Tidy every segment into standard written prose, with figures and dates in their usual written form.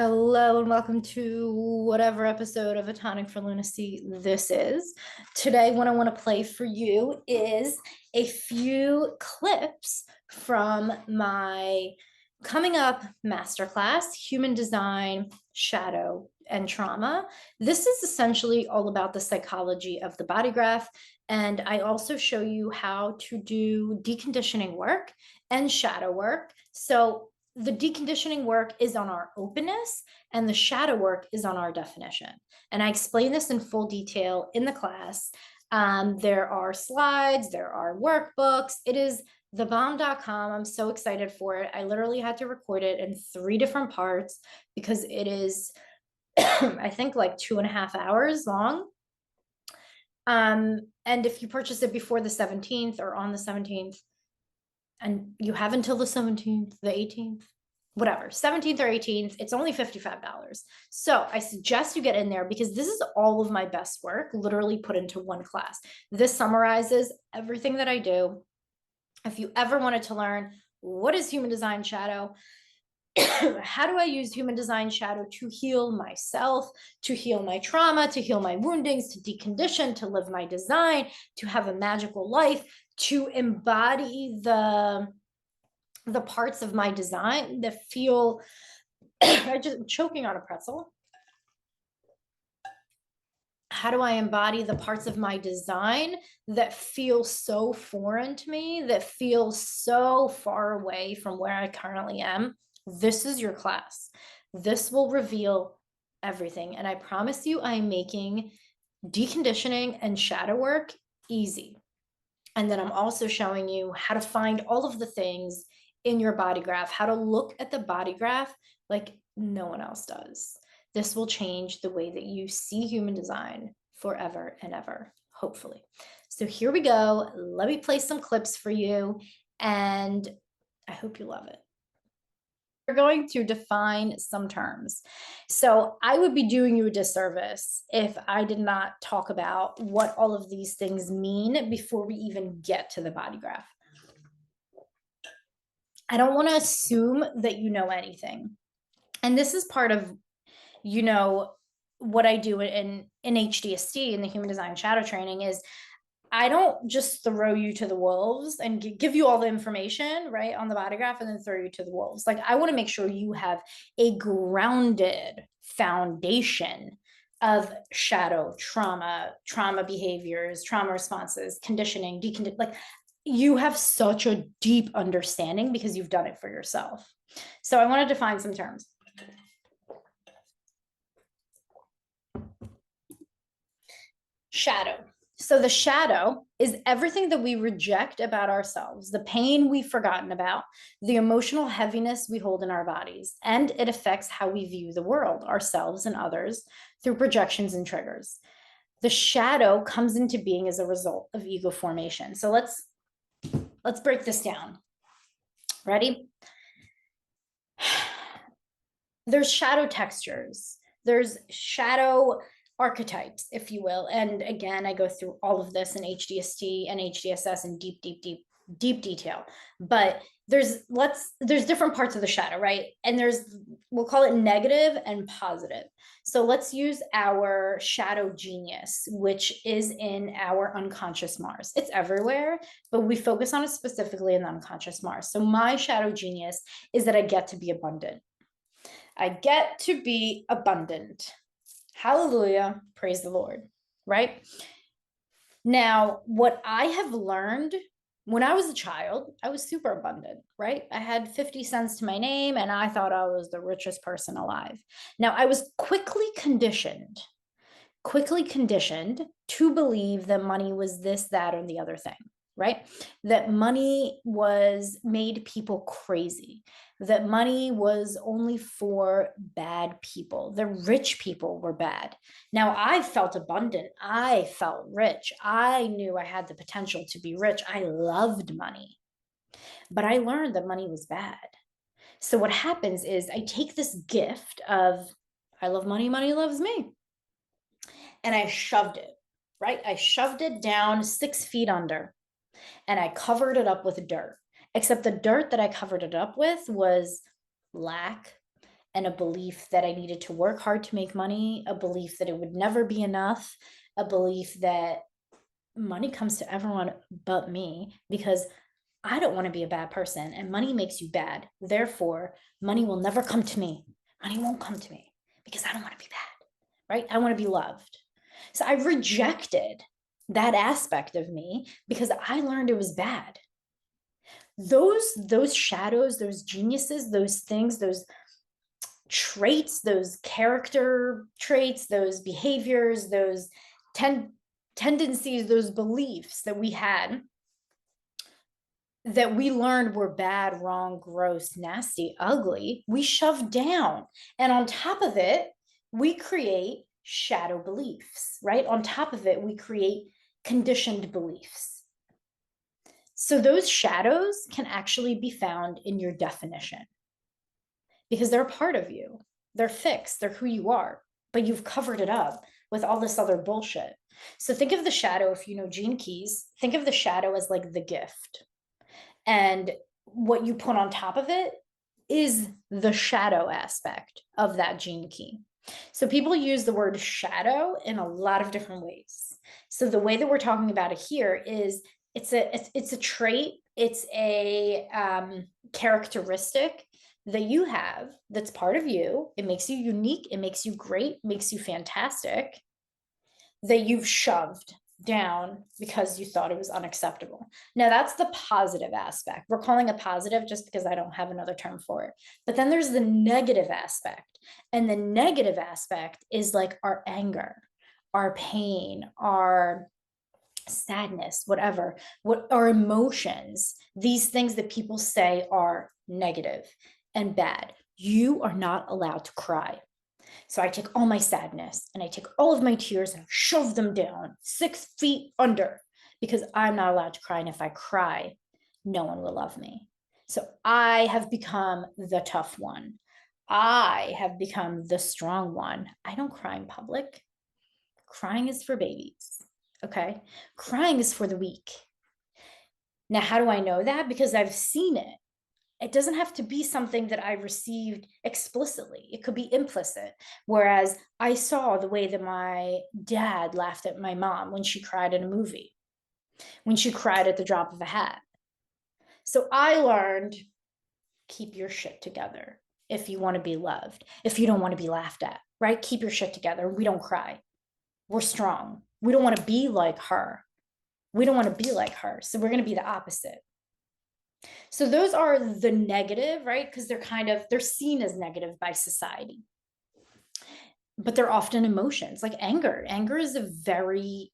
Hello and welcome to whatever episode of A Tonic for Lunacy this is. Today, what I want to play for you is a few clips from my coming up masterclass, Human Design, Shadow, and Trauma. This is essentially all about the psychology of the body graph. And I also show you how to do deconditioning work and shadow work. So the deconditioning work is on our openness and the shadow work is on our definition. And I explain this in full detail in the class. There are slides, there are workbooks. It is thebomb.com. I'm so excited for it. I literally had to record it in 3 different parts because it is, I think, like 2.5 hours long. And if you purchase it before the 17th or on the 17th, and you have until the 17th, the 18th, whatever, 17th or 18th, it's only $55. So I suggest you get in there because this is all of my best work literally put into one class. This summarizes everything that I do. If you ever wanted to learn what is human design shadow, how do I use human design shadow to heal myself, to heal my trauma, to heal my woundings, to decondition, to live my design, to have a magical life, to embody the parts of my design that feel I'm choking on a pretzel. How do I embody the parts of my design that feel so foreign to me, that feel so far away from where I currently am? This is your class. This will reveal everything. And I promise you, I'm making deconditioning and shadow work easy. And then I'm also showing you how to find all of the things in your body graph, how to look at the body graph like no one else does. This will change the way that you see human design forever and ever, hopefully. So here we go. Let me play some clips for you, and I hope you love it. We're going to define some terms. So I would be doing you a disservice if I did not talk about what all of these things mean before we even get to the body graph. I don't want to assume that you know anything. And this is part of, what I do in HDST, in the Human Design Shadow Training, is I don't just throw you to the wolves and give you all the information, right, on the body graph and then throw you to the wolves. Like, I want to make sure you have a grounded foundation of shadow, trauma behaviors, trauma responses, conditioning, like you have such a deep understanding because you've done it for yourself. So I want to define some terms. Shadow. So the shadow is everything that we reject about ourselves, the pain we've forgotten about, the emotional heaviness we hold in our bodies, and it affects how we view the world, ourselves and others, through projections and triggers. The shadow comes into being as a result of ego formation. So let's break this down. Ready? There's shadow textures. There's shadow archetypes, if you will. And again, I go through all of this in HDST and HDSS in deep detail. But there's different parts of the shadow, right? And we'll call it negative and positive. So let's use our shadow genius, which is in our unconscious Mars. It's everywhere, but we focus on it specifically in the unconscious Mars. So my shadow genius is that I get to be abundant. I get to be abundant. Hallelujah. Praise the Lord. Right? Now, what I have learned when I was a child, I was super abundant, right? I had 50 cents to my name and I thought I was the richest person alive. Now, I was quickly conditioned to believe that money was this, that, or the other thing, right? That money made people crazy, that money was only for bad people. The rich people were bad. Now, I felt abundant. I felt rich. I knew I had the potential to be rich. I loved money, but I learned that money was bad. So what happens is I take this gift of, I love money, money loves me. And I shoved it, right? I shoved it down 6 feet under and I covered it up with dirt. Except the dirt that I covered it up with was lack and a belief that I needed to work hard to make money, a belief that it would never be enough, a belief that money comes to everyone but me, because I don't want to be a bad person and money makes you bad. Therefore, money will never come to me. Money won't come to me because I don't want to be bad, right? I want to be loved. So I rejected that aspect of me because I learned it was bad. Those shadows, those geniuses, those things, those traits, those character traits, those behaviors, those tendencies, those beliefs that we had, that we learned were bad, wrong, gross, nasty, ugly, we shove down. And on top of it, we create shadow beliefs, right? On top of it, we create conditioned beliefs. So those shadows can actually be found in your definition because they're a part of you. They're fixed, they're who you are, but you've covered it up with all this other bullshit. So think of the shadow, if you know Gene Keys, think of the shadow as like the gift. And what you put on top of it is the shadow aspect of that gene key. So people use the word shadow in a lot of different ways. So the way that we're talking about it here is it's a trait, it's a characteristic that you have that's part of you. It makes you unique, it makes you great, makes you fantastic, that you've shoved down because you thought it was unacceptable. Now that's the positive aspect. We're calling it positive just because I don't have another term for it. But then there's the negative aspect. And the negative aspect is like our anger, our pain, our sadness, whatever, what our emotions, these things that people say are negative and bad. You are not allowed to cry. So I take all my sadness and I take all of my tears and I shove them down 6 feet under because I'm not allowed to cry. And if I cry, no one will love me. So I have become the tough one. I have become the strong one. I don't cry in public. Crying is for babies. Okay. Crying is for the weak. Now, how do I know that? Because I've seen it. It doesn't have to be something that I received explicitly. It could be implicit. Whereas I saw the way that my dad laughed at my mom when she cried in a movie, when she cried at the drop of a hat. So I learned, keep your shit together if you want to be loved, if you don't want to be laughed at, right? Keep your shit together. We don't cry. We're strong. We don't want to be like her. We don't want to be like her. So we're going to be the opposite. So those are the negative, right? Because they're seen as negative by society. But they're often emotions like anger. Anger is a very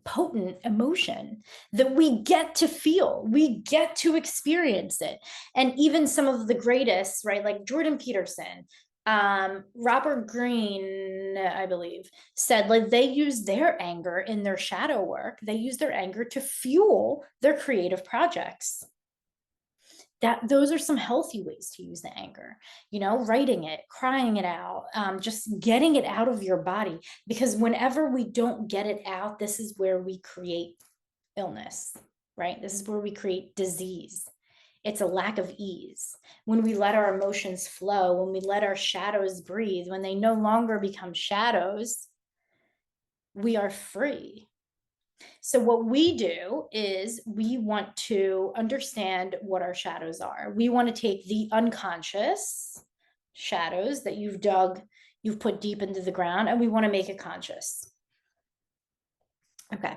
potent emotion that we get to feel, we get to experience it. And even some of the greatest, right, like Jordan Peterson, Robert Greene, I believe, said like they use their anger in their shadow work. They use their anger to fuel their creative projects. Those are some healthy ways to use the anger, writing it, crying it out, just getting it out of your body. Because whenever we don't get it out, this is where we create illness, right? This is where we create disease. It's a lack of ease. When we let our emotions flow, when we let our shadows breathe, when they no longer become shadows, we are free. So what we do is we want to understand what our shadows are. We want to take the unconscious shadows that you've put deep into the ground, and we want to make it conscious. Okay.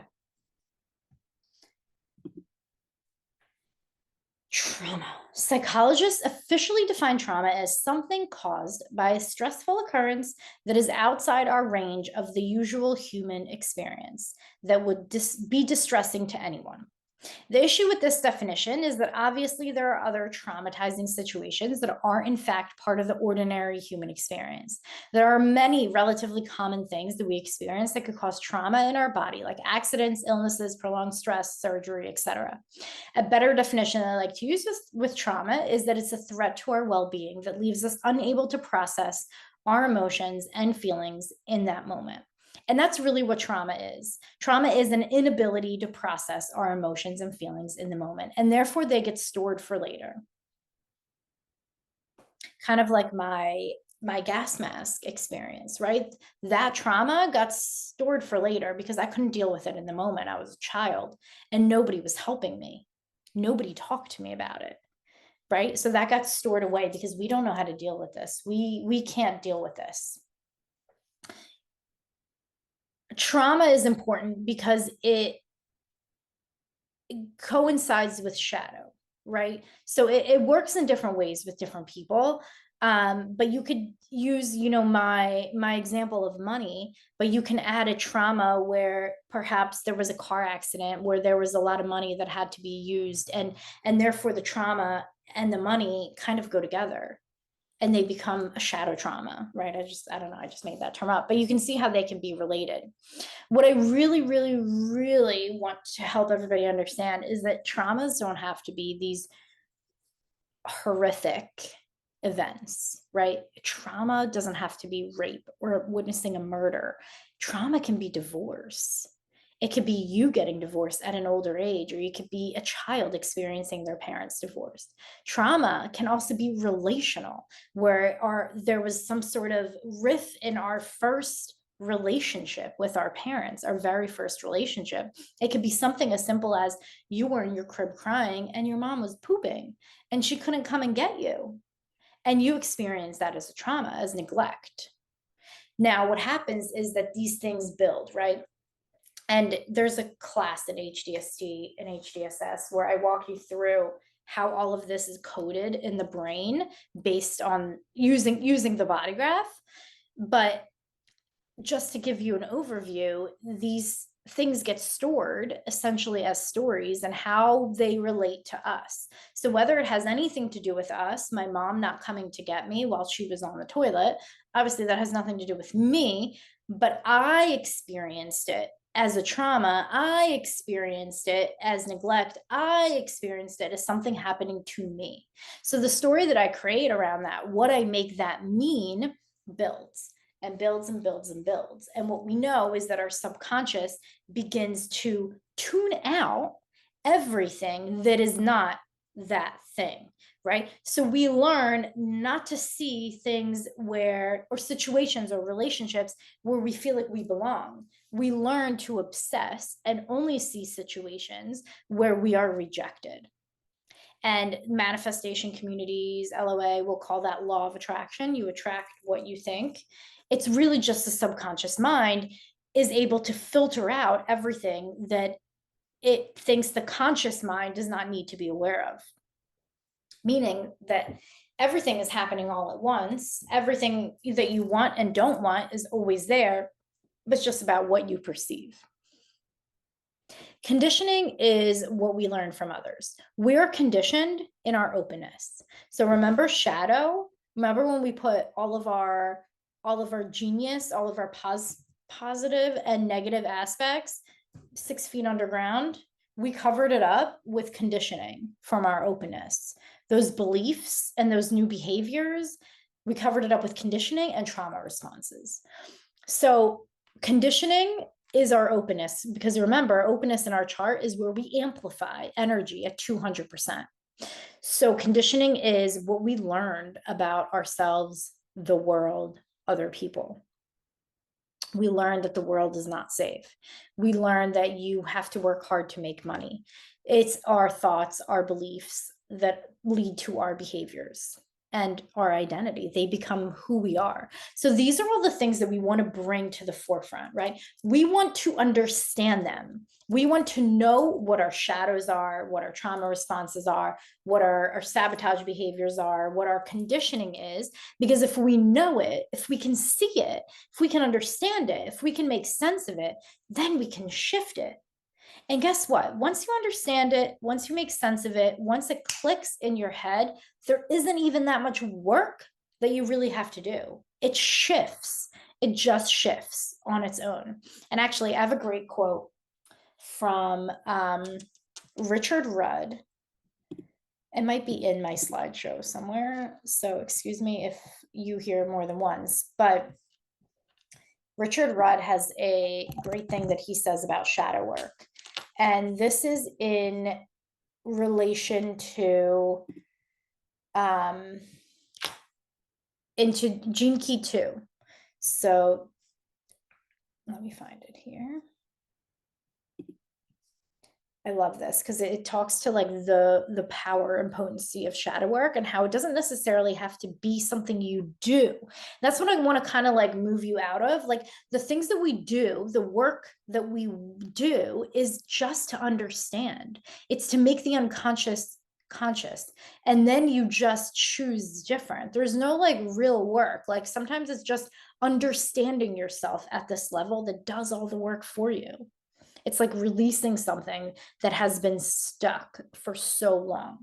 Trauma. Psychologists officially define trauma as something caused by a stressful occurrence that is outside our range of the usual human experience that would be distressing to anyone. The issue with this definition is that obviously there are other traumatizing situations that are in fact part of the ordinary human experience. There are many relatively common things that we experience that could cause trauma in our body, like accidents, illnesses, prolonged stress, surgery, etc. A better definition that I like to use with trauma is that it's a threat to our well-being that leaves us unable to process our emotions and feelings in that moment. And that's really what trauma is. Trauma is an inability to process our emotions and feelings in the moment, and therefore they get stored for later. kind of like my gas mask experience, right? That trauma got stored for later because I couldn't deal with it in the moment. I was a child and nobody was helping me. Nobody talked to me about it, right? So that got stored away because we don't know how to deal with this. We can't deal with this. Trauma is important because it coincides with shadow, right? So it works in different ways with different people. But you could use, my example of money, but you can add a trauma where perhaps there was a car accident where there was a lot of money that had to be used, and therefore the trauma and the money kind of go together and they become a shadow trauma, right? I don't know, I just made that term up, but you can see how they can be related. What I really, really, really want to help everybody understand is that traumas don't have to be these horrific events, right? Trauma doesn't have to be rape or witnessing a murder. Trauma can be divorce. It could be you getting divorced at an older age, or you could be a child experiencing their parents divorced. Trauma can also be relational, where there was some sort of rift in our first relationship with our parents, our very first relationship. It could be something as simple as you were in your crib crying and your mom was pooping and she couldn't come and get you. And you experienced that as a trauma, as neglect. Now, what happens is that these things build, right? And there's a class in HDST and HDSS where I walk you through how all of this is coded in the brain based on using the body graph. But just to give you an overview, these things get stored essentially as stories and how they relate to us. So whether it has anything to do with us, my mom not coming to get me while she was on the toilet, obviously that has nothing to do with me, but I experienced it as a trauma. I experienced it as neglect. I experienced it as something happening to me. So the story that I create around that, what I make that mean, builds and builds and builds and builds. And what we know is that our subconscious begins to tune out everything that is not that thing, right? So we learn not to see things or situations or relationships where we feel like we belong. We learn to obsess and only see situations where we are rejected. And manifestation communities, LOA, will call that law of attraction. You attract what you think. It's really just the subconscious mind is able to filter out everything that it thinks the conscious mind does not need to be aware of. Meaning that everything is happening all at once. Everything that you want and don't want is always there, but it's just about what you perceive. Conditioning is what we learn from others. We're conditioned in our openness. So remember shadow? Remember when we put all of our genius, all of our positive and negative aspects 6 feet underground? We covered it up with conditioning from our openness. Those beliefs and those new behaviors, we covered it up with conditioning and trauma responses. So conditioning is our openness, because remember, openness in our chart is where we amplify energy at 200%. So conditioning is what we learned about ourselves, the world, other people. We learned that the world is not safe. We learned that you have to work hard to make money. It's our thoughts, our beliefs that lead to our behaviors and our identity. They become who we are. So these are all the things that we want to bring to the forefront, right? We want to understand them. We want to know what our shadows are, what our trauma responses are, what our sabotage behaviors are, what our conditioning is. Because if we know it, if we can see it, if we can understand it, if we can make sense of it, then we can shift it. And guess what? Once you understand it, once you make sense of it, once it clicks in your head, there isn't even that much work that you really have to do. It shifts. It just shifts on its own. And actually, I have a great quote from Richard Rudd. It might be in my slideshow somewhere, so excuse me if you hear more than once, but Richard Rudd has a great thing that he says about shadow work. And this is in relation to into gene key 2. So let me find it here. I love this because it talks to like the power and potency of shadow work and how it doesn't necessarily have to be something you do. That's what I want to kind of like move you out of. Like the things that we do, the work that we do is just to understand. It's to make the unconscious conscious. And then you just choose different. There's no like real work. Like sometimes it's just understanding yourself at this level that does all the work for you. It's like releasing something that has been stuck for so long.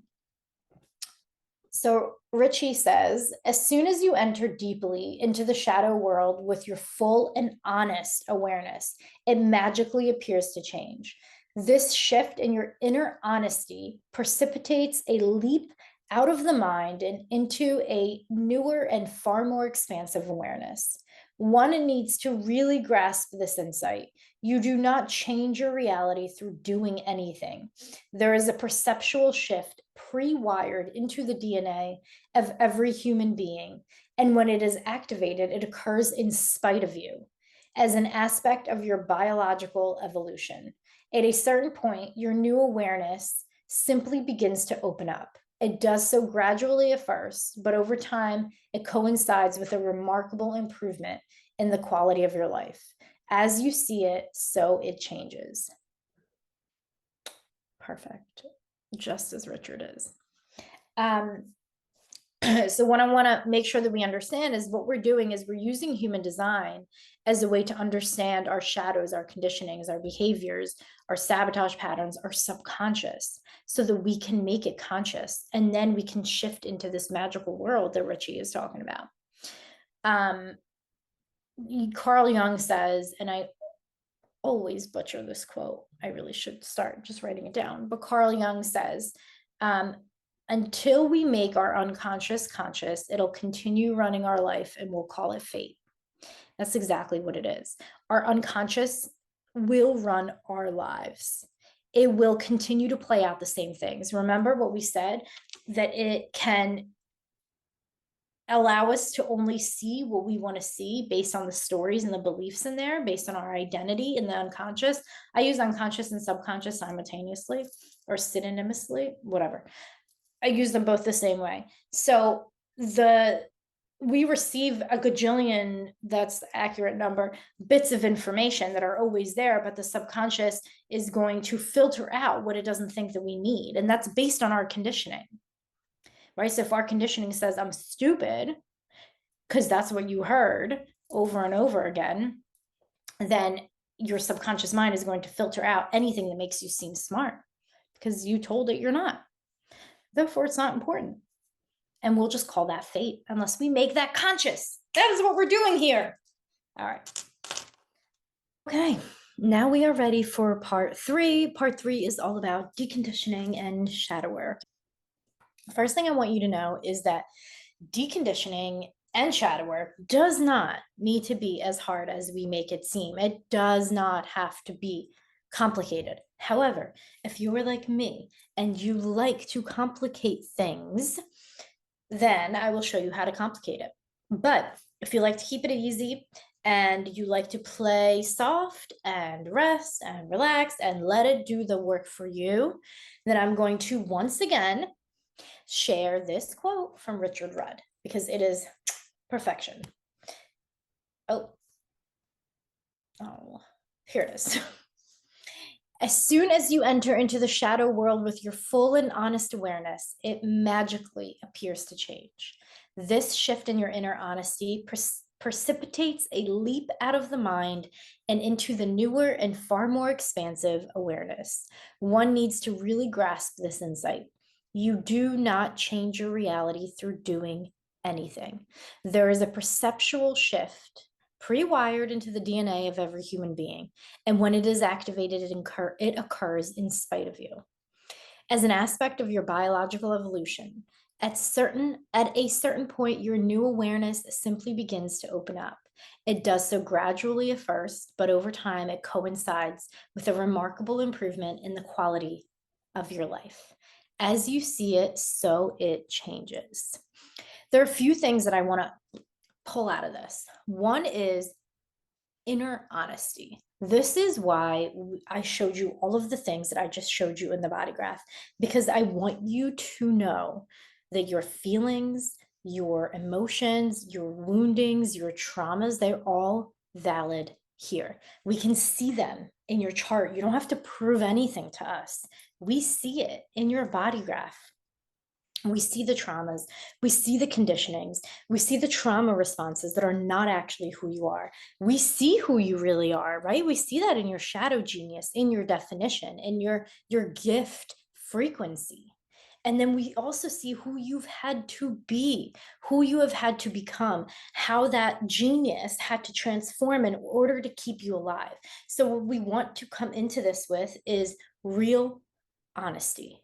So Richie says, as soon as you enter deeply into the shadow world with your full and honest awareness, it magically appears to change. This shift in your inner honesty precipitates a leap out of the mind and into a newer and far more expansive awareness. One needs to really grasp this insight. You do not change your reality through doing anything. There is a perceptual shift pre-wired into the DNA of every human being. And when it is activated, it occurs in spite of you as an aspect of your biological evolution. At a certain point, your new awareness simply begins to open up. It does so gradually at first, but over time, it coincides with a remarkable improvement in the quality of your life. As you see it, so it changes. Perfect. Just as Richard is. So what I want to make sure that we understand is what we're doing is we're using human design as a way to understand our shadows, our conditionings, our behaviors, our sabotage patterns, our subconscious, so that we can make it conscious. And then we can shift into this magical world that Richie is talking about. Carl Jung says, and I always butcher this quote, I really should start just writing it down, but Carl Jung says, until we make our unconscious conscious, it'll continue running our life and we'll call it fate. That's exactly what it is. Our unconscious will run our lives. It will continue to play out the same things. Remember what we said, that it can allow us to only see what we want to see based on the stories and the beliefs in there, based on our identity in the unconscious. I use unconscious and subconscious simultaneously or synonymously, whatever. I use them both the same way. So we receive a gajillion, that's the accurate number, bits of information that are always there, but the subconscious is going to filter out what it doesn't think that we need. And that's based on our conditioning, right? So if our conditioning says I'm stupid, because that's what you heard over and over again, then your subconscious mind is going to filter out anything that makes you seem smart because you told it you're not. Therefore, it's not important. And we'll just call that fate unless we make that conscious. That is what we're doing here. All right. Okay, now we are ready for part 3. Part 3 is all about deconditioning and shadow work. First thing I want you to know is that deconditioning and shadow work does not need to be as hard as we make it seem. It does not have to be complicated. However, if you are like me and you like to complicate things, then I will show you how to complicate it. But if you like to keep it easy and you like to play soft and rest and relax and let it do the work for you, then I'm going to once again share this quote from Richard Rudd because it is perfection. Oh, here it is. As soon as you enter into the shadow world with your full and honest awareness, it magically appears to change. This shift in your inner honesty precipitates a leap out of the mind and into the newer and far more expansive awareness. One needs to really grasp this insight. You do not change your reality through doing anything. There is a perceptual shift pre-wired into the DNA of every human being. And when it is activated, it occurs in spite of you. As an aspect of your biological evolution, at a certain point, your new awareness simply begins to open up. It does so gradually at first, but over time, it coincides with a remarkable improvement in the quality of your life. As you see it, so it changes. There are a few things that I want to pull out of this. One is inner honesty. This is why I showed you all of the things that I just showed you in the body graph, because I want you to know that your feelings, your emotions, your woundings, your traumas, they're all valid here. We can see them in your chart. You don't have to prove anything to us. We see it in your body graph. We see the traumas, we see the conditionings, we see the trauma responses that are not actually who you are. We see who you really are, right? We see that in your shadow genius, in your definition, in your gift frequency. And then we also see who you've had to be, who you have had to become, how that genius had to transform in order to keep you alive. So what we want to come into this with is real honesty.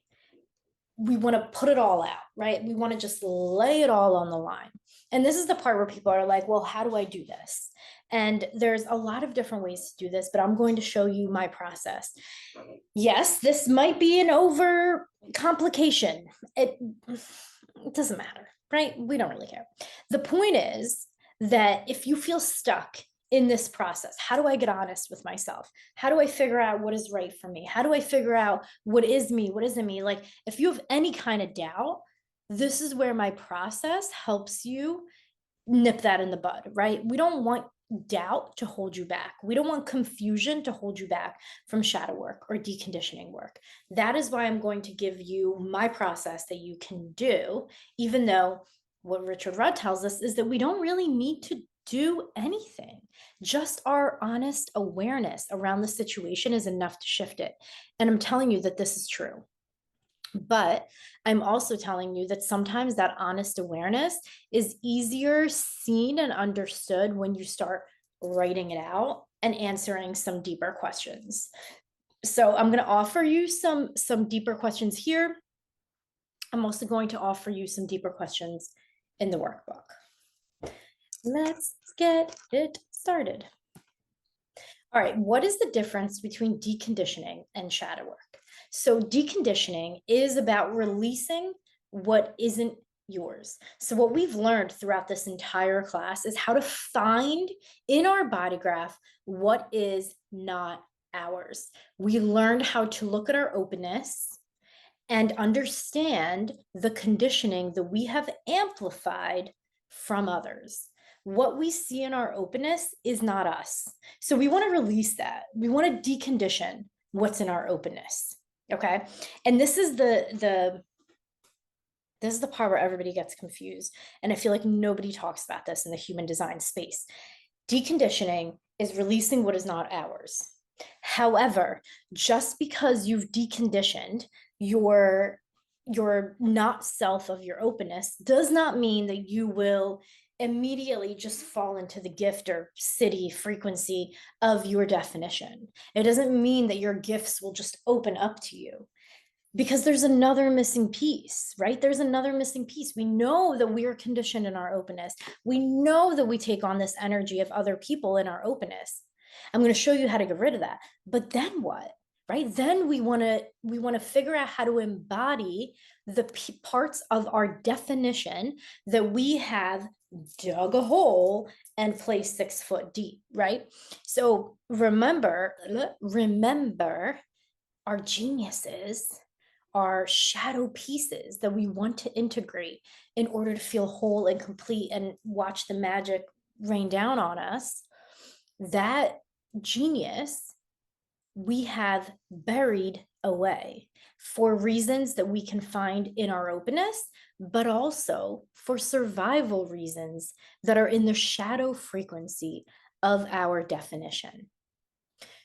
We want to put it all out, right? We want to just lay it all on the line. And this is the part where people are like, well, how do I do this? And there's a lot of different ways to do this, but I'm going to show you my process. Yes, this might be an over complication. It doesn't matter, right? We don't really care. The point is that if you feel stuck in this process, how do I get honest with myself? How do I figure out what is right for me? How do I figure out what is me, what isn't me? Like, if you have any kind of doubt, this is where my process helps you nip that in the bud, right? We don't want doubt to hold you back. We don't want confusion to hold you back from shadow work or deconditioning work. That is why I'm going to give you my process that you can do, even though what Richard Rudd tells us is that we don't really need to do anything. Just our honest awareness around the situation is enough to shift it. And I'm telling you that this is true. But I'm also telling you that sometimes that honest awareness is easier seen and understood when you start writing it out and answering some deeper questions. So I'm going to offer you some deeper questions here. I'm also going to offer you some deeper questions in the workbook. Let's get it started. All right, what is the difference between deconditioning and shadow work? So deconditioning is about releasing what isn't yours. So what we've learned throughout this entire class is how to find in our body graph what is not ours. We learned how to look at our openness and understand the conditioning that we have amplified from others. What we see in our openness is not us. So we want to release that. We want to decondition what's in our openness. Okay. And this is the part where everybody gets confused. And I feel like nobody talks about this in the human design space. Deconditioning is releasing what is not ours. However, just because you've deconditioned your not self of your openness does not mean that you will immediately just fall into the gift or city frequency of your definition. It doesn't mean that your gifts will just open up to you, because there's another missing piece, right? There's another missing piece. We know that we are conditioned in our openness. We know that we take on this energy of other people in our openness. I'm going to show you how to get rid of that. But then what? Right? Then we want to figure out how to embody the parts of our definition that we have dug a hole and placed 6 foot deep, right? So remember our geniuses are shadow pieces that we want to integrate in order to feel whole and complete and watch the magic rain down on us. That genius we have buried away for reasons that we can find in our openness, but also for survival reasons that are in the shadow frequency of our definition.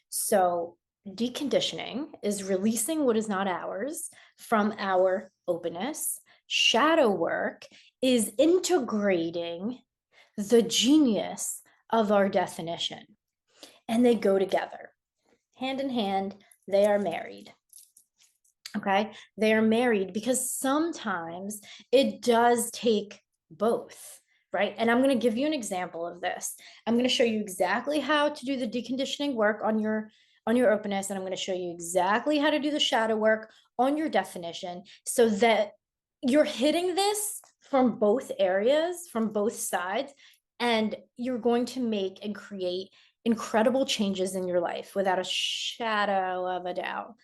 So deconditioning is releasing what is not ours from our openness. Shadow work is integrating the genius of our definition, and they go together. Hand in hand, they are married. Okay, they are married because sometimes it does take both, right? And I'm going to give you an example of this. I'm going to show you exactly how to do the deconditioning work on your openness, and I'm going to show you exactly how to do the shadow work on your definition, so that you're hitting this from both areas, from both sides, and you're going to make and create incredible changes in your life without a shadow of a doubt.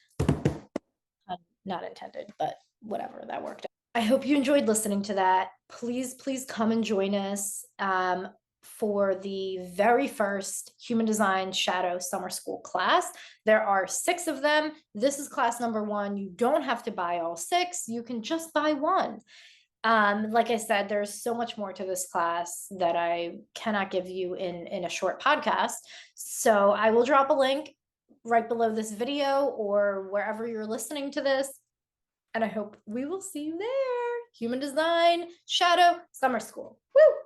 Not intended, but whatever, that worked out. I hope you enjoyed listening to that. Please, please come and join us for the very first Human Design Shadow Summer School class. There are 6 of them. This is class number 1. You don't have to buy all 6. You can just buy one. Like I said, there's so much more to this class that I cannot give you in a short podcast. So I will drop a link right below this video or wherever you're listening to this. And I hope we will see you there. Human Design Shadow Summer School. Woo!